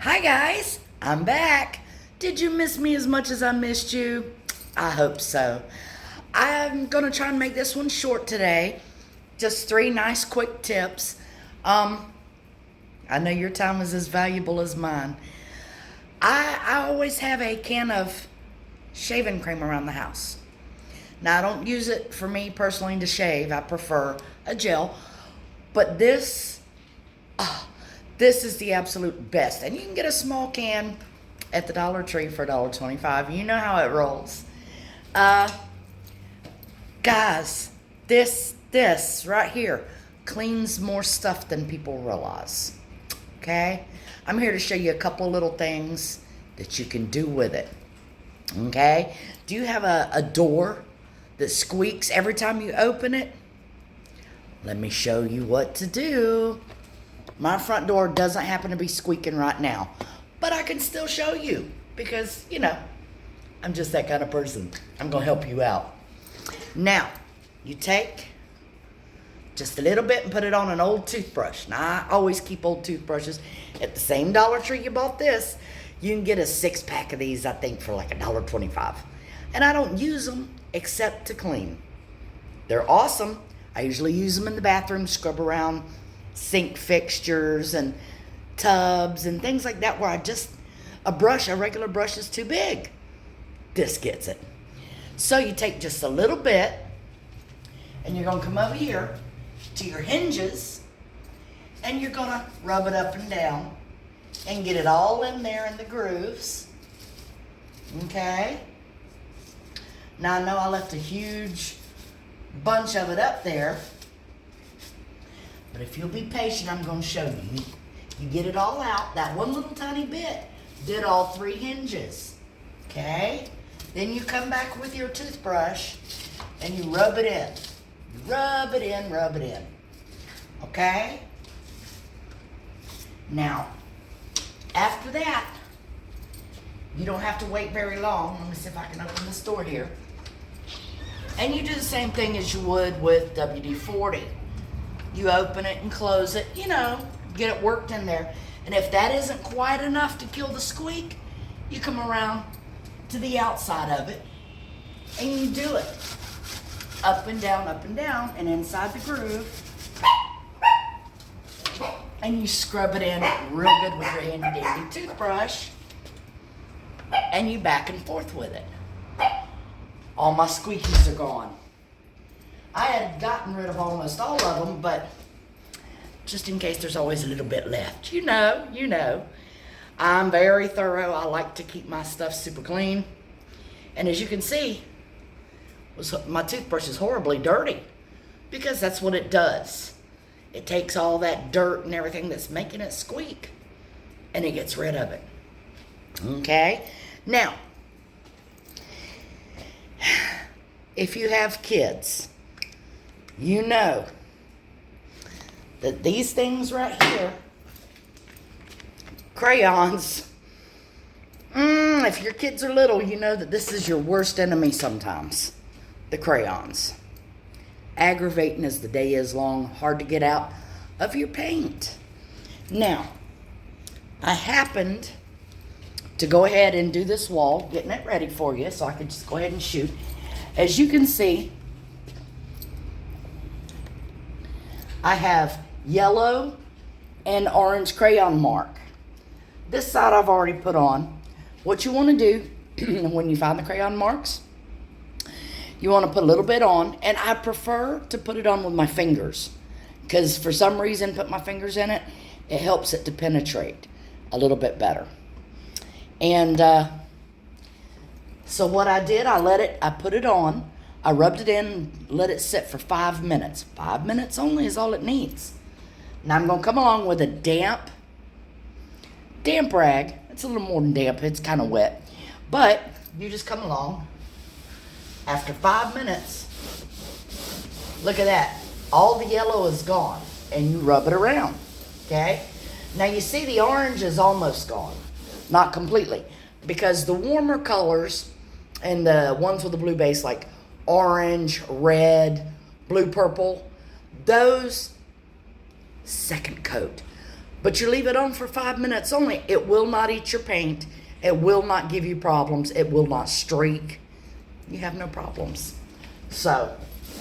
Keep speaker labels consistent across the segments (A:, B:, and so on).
A: Hi guys, I'm back. Did you miss me as much as I missed you? I hope so. I'm gonna try and make this one short today. Just three nice quick tips. I know your time is as valuable as mine. I always have a can of shaving cream around the house. Now I don't use it for me personally to shave. I prefer a gel. But this is the absolute best. And you can get a small can at the Dollar Tree for $1.25. You know how it rolls. Guys, this right here cleans more stuff than people realize. Okay? I'm here to show you a couple little things that you can do with it. Okay? Do you have a door that squeaks every time you open it? Let me show you what to do. My front door doesn't happen to be squeaking right now, but I can still show you because, I'm just that kind of person. I'm going to help you out. Now, you take just a little bit and put it on an old toothbrush. Now, I always keep old toothbrushes. At the same Dollar Tree you bought this, you can get a 6-pack of these, I think, for like $1.25. And I don't use them except to clean. They're awesome. I usually use them in the bathroom, scrub around sink fixtures and tubs and things like that where a regular brush is too big. This gets it. So you take just a little bit and you're going to come over here to your hinges and you're going to rub it up and down and get it all in there in the grooves. Okay? Now I know I left a huge bunch of it up there, but if you'll be patient, I'm going to show you. You get it all out. That one little tiny bit did all 3 hinges. Okay? Then you come back with your toothbrush and you rub it in. Rub it in, rub it in. Okay? Now, after that, you don't have to wait very long. Let me see if I can open this door here. And you do the same thing as you would with WD-40. You open it and close it, get it worked in there. And if that isn't quite enough to kill the squeak, you come around to the outside of it and you do it. Up and down, and inside the groove. And you scrub it in real good with your handy dandy toothbrush. And you back and forth with it. All my squeakies are gone. I had gotten rid of almost all of them, but just in case there's always a little bit left. You know. I'm very thorough. I like to keep my stuff super clean. And as you can see, my toothbrush is horribly dirty because that's what it does. It takes all that dirt and everything that's making it squeak and it gets rid of it. Okay? Now, if you have kids, you know that these things right here, crayons, if your kids are little, you know that this is your worst enemy sometimes, the crayons. Aggravating as the day is long, hard to get out of your paint. Now, I happened to go ahead and do this wall, getting it ready for you so I could just go ahead and shoot. As you can see, I have yellow and orange crayon mark. This side I've already put on. What you want to do when you find the crayon marks, you want to put a little bit on, and I prefer to put it on with my fingers because for some reason, put my fingers in it, it helps it to penetrate a little bit better. And so what I did, I put it on, I rubbed it in, let it sit for 5 minutes. 5 minutes only is all it needs. Now I'm going to come along with a damp rag. It's a little more than damp, it's kind of wet. But you just come along. After 5 minutes, look at that. All the yellow is gone. And you rub it around. Okay? Now you see the orange is almost gone. Not completely. Because the warmer colors and the ones with the blue base, like orange, red, blue, purple, those second coat. But you leave it on for 5 minutes only. It will not eat your paint. It will not give you problems. It will not streak. You have no problems. So,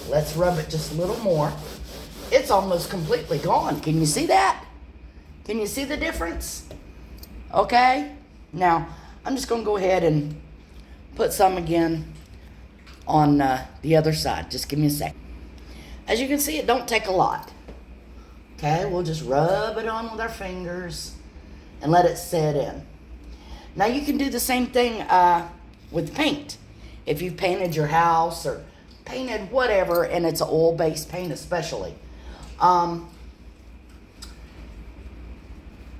A: let's rub it just a little more. It's almost completely gone. Can you see that? Can you see the difference? Okay. Now, I'm just going to go ahead and put some again on the other side. Just give me a sec. As you can see, it don't take a lot. Okay, we'll just rub it on with our fingers and let it set in. Now, you can do the same thing with paint. If you've painted your house or painted whatever, and it's an oil-based paint especially.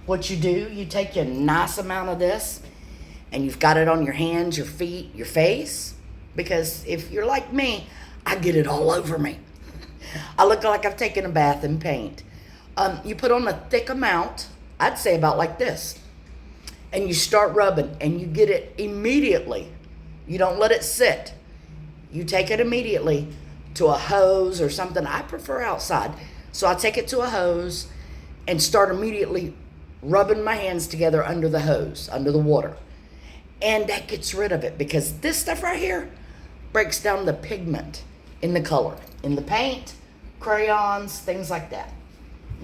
A: What you do, you take a nice amount of this, and you've got it on your hands, your feet, your face. Because if you're like me, I get it all over me. I look like I've taken a bath in paint. You put on a thick amount, I'd say about like this. And you start rubbing, and you get it immediately. You don't let it sit. You take it immediately to a hose or something. I prefer outside. So I take it to a hose and start immediately rubbing my hands together under the hose, under the water. And that gets rid of it, because this stuff right here breaks down the pigment in the color, in the paint, crayons, things like that.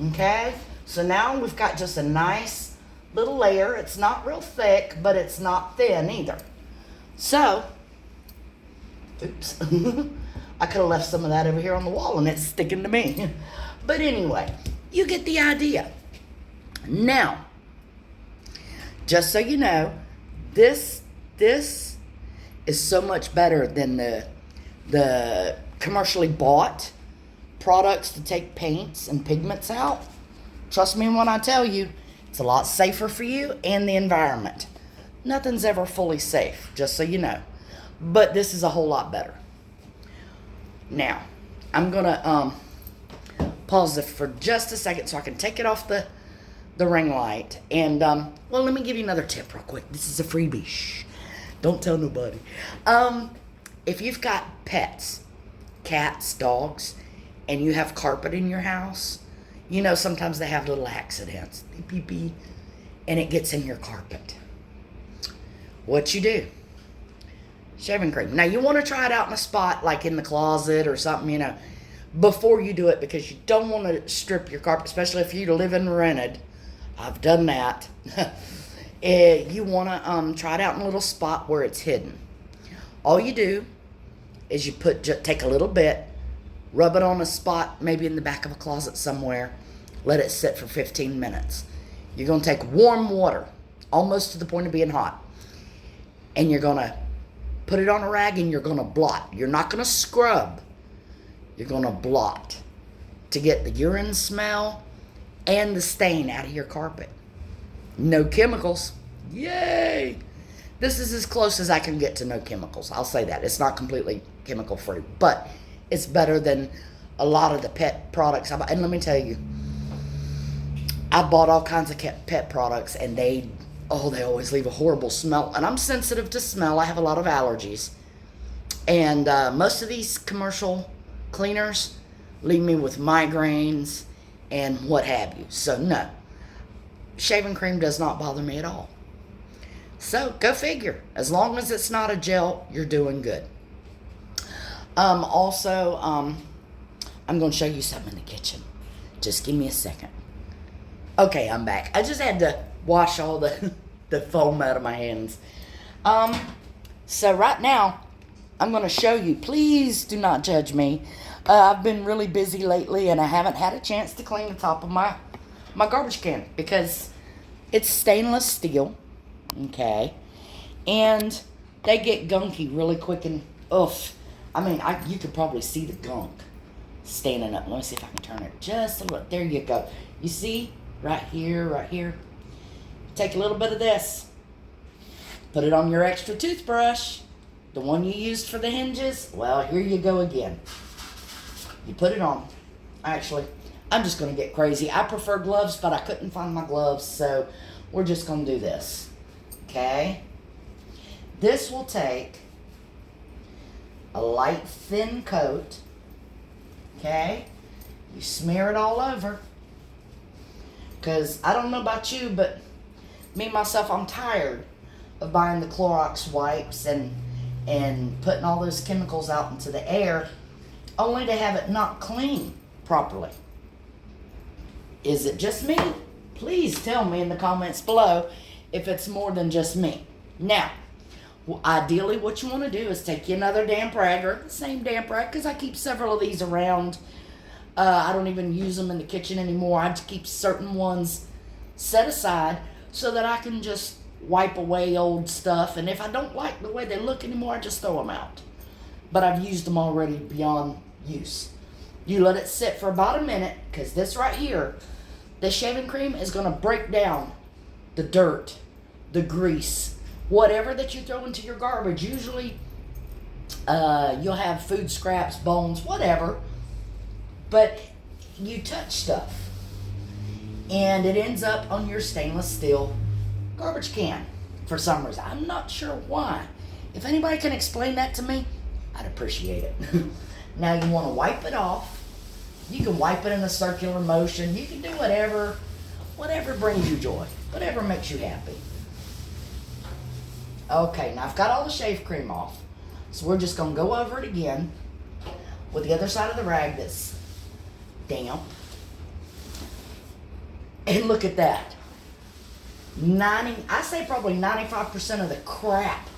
A: Okay? So now we've got just a nice little layer. It's not real thick, but it's not thin either. So, oops. I could have left some of that over here on the wall and it's sticking to me. But anyway, you get the idea. Now, just so you know, this is so much better than the commercially bought products to take paints and pigments out. Trust me when I tell you, it's a lot safer for you and the environment. Nothing's ever fully safe, just so you know. But this is a whole lot better. Now, I'm gonna pause it for just a second so I can take it off the ring light. And, well, let me give you another tip real quick. This is a freebie. Shh. Don't tell nobody. If you've got pets, cats, dogs, and you have carpet in your house, you know sometimes they have little accidents. Beep, beep, beep, and it gets in your carpet. What you do? Shaving cream. Now, you want to try it out in a spot like in the closet or something, you know, before you do it, because you don't want to strip your carpet, especially if you live in rented. I've done that. You want to try it out in a little spot where it's hidden. All you do is you take a little bit, rub it on a spot, maybe in the back of a closet somewhere, let it sit for 15 minutes. You're going to take warm water, almost to the point of being hot, and you're going to put it on a rag and you're going to blot. You're not going to scrub. You're going to blot to get the urine smell and the stain out of your carpet. No chemicals. Yay! This is as close as I can get to no chemicals. I'll say that. It's not completely chemical free, but it's better than a lot of the pet products. And let me tell you, I bought all kinds of pet products, and they always leave a horrible smell. And I'm sensitive to smell. I have a lot of allergies. And most of these commercial cleaners leave me with migraines and what have you. So no, shaving cream does not bother me at all. So go figure. As long as it's not a gel, you're doing good. Also, I'm going to show you something in the kitchen. Just give me a second. Okay, I'm back. I just had to wash all the foam out of my hands. So right now, I'm going to show you. Please do not judge me. I've been really busy lately, and I haven't had a chance to clean the top of my garbage can because it's stainless steel, okay? And they get gunky really quick and, oof. I mean, you could probably see the gunk standing up. Let me see if I can turn it just a little. There you go. You see? Right here. Take a little bit of this. Put it on your extra toothbrush. The one you used for the hinges. Well, here you go again. You put it on. Actually, I'm just going to get crazy. I prefer gloves, but I couldn't find my gloves, so we're just going to do this. Okay? This will take a light, thin coat. Okay? You smear it all over. Because I don't know about you, but me, myself, I'm tired of buying the Clorox wipes and putting all those chemicals out into the air only to have it not clean properly. Is it just me? Please tell me in the comments below if it's more than just me. Now, ideally what you want to do is take you another damp rag, or the same damp rag, because I keep several of these around. I don't even use them in the kitchen anymore. I just keep certain ones set aside so that I can just wipe away old stuff. And if I don't like the way they look anymore, I just throw them out. But I've used them already beyond use. You let it sit for about a minute, because this right here, the shaving cream is going to break down the dirt, the grease, whatever that you throw into your garbage. Usually you'll have food scraps, bones, whatever. But you touch stuff, and it ends up on your stainless steel garbage can for some reason. I'm not sure why. If anybody can explain that to me, I'd appreciate it. Now you want to wipe it off. You can wipe it in a circular motion. You can do whatever brings you joy, whatever makes you happy. Okay, now I've got all the shave cream off, so we're just going to go over it again with the other side of the rag that's damp. And look at that. I say probably 95% of the crap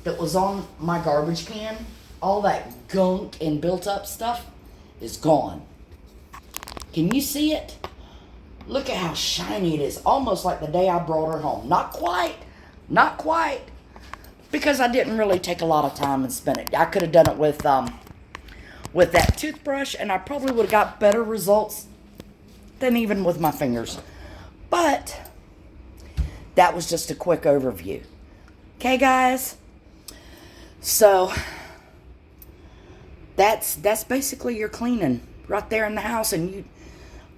A: that was on my garbage can, all that gunk and built up stuff, is gone. Can you see it? Look at how shiny it is. Almost like the day I brought her home. Not quite. Because I didn't really take a lot of time and spend it. I could have done it with that toothbrush, and I probably would have got better results than even with my fingers. But that was just a quick overview. Okay, guys? So that's basically your cleaning right there in the house, and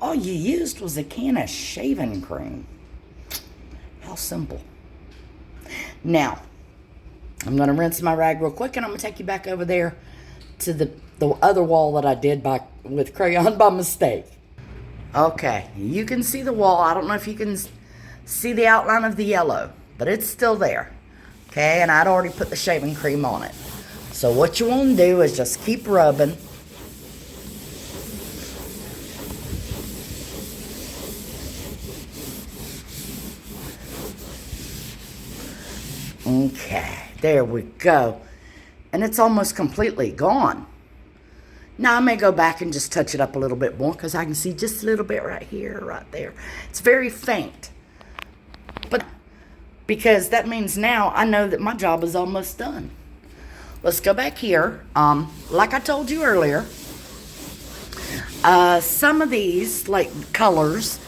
A: all you used was a can of shaving cream. How simple. Now, I'm going to rinse my rag real quick, and I'm going to take you back over there to the other wall that I did with crayon by mistake. Okay, you can see the wall. I don't know if you can see the outline of the yellow, but it's still there. Okay, and I'd already put the shaving cream on it. So what you want to do is just keep rubbing. Okay, there we go. And it's almost completely gone. Now I may go back and just touch it up a little bit more, because I can see just a little bit right here, right there. It's very faint. But because that means now I know that my job is almost done. Let's go back here. Like I told you earlier, some of these, like colors,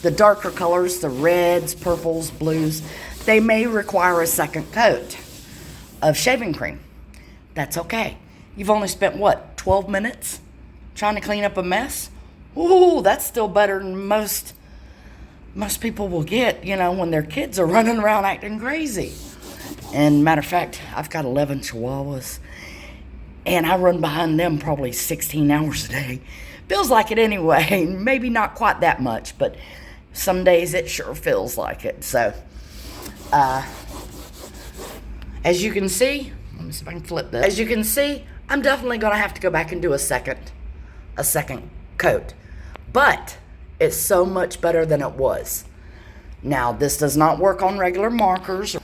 A: the darker colors, the reds, purples, blues, they may require a second coat of shaving cream. That's okay. You've only spent, what, 12 minutes trying to clean up a mess? Ooh, that's still better than most people will get, when their kids are running around acting crazy. And matter of fact, I've got 11 Chihuahuas, and I run behind them probably 16 hours a day. Feels like it anyway. Maybe not quite that much, but some days it sure feels like it. So, as you can see, let me see if I can flip this. As you can see, I'm definitely going to have to go back and do a second coat. But it's so much better than it was. Now, this does not work on regular markers.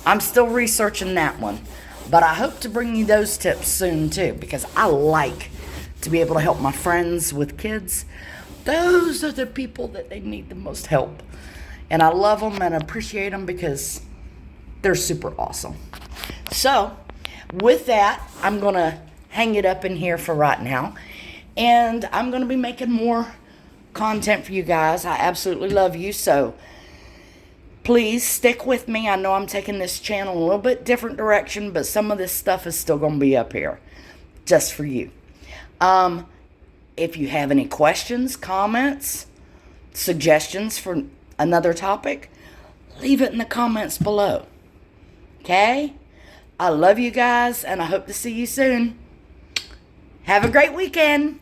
A: I'm still researching that one. But I hope to bring you those tips soon, too, because I like to be able to help my friends with kids. Those are the people that they need the most help. And I love them and appreciate them because they're super awesome. So, with that, I'm going to hang it up in here for right now. And I'm going to be making more content for you guys. I absolutely love you. So, please stick with me. I know I'm taking this channel a little bit different direction, but some of this stuff is still going to be up here just for you. If you have any questions, comments, suggestions for another topic, leave it in the comments below. Okay? I love you guys, and I hope to see you soon. Have a great weekend.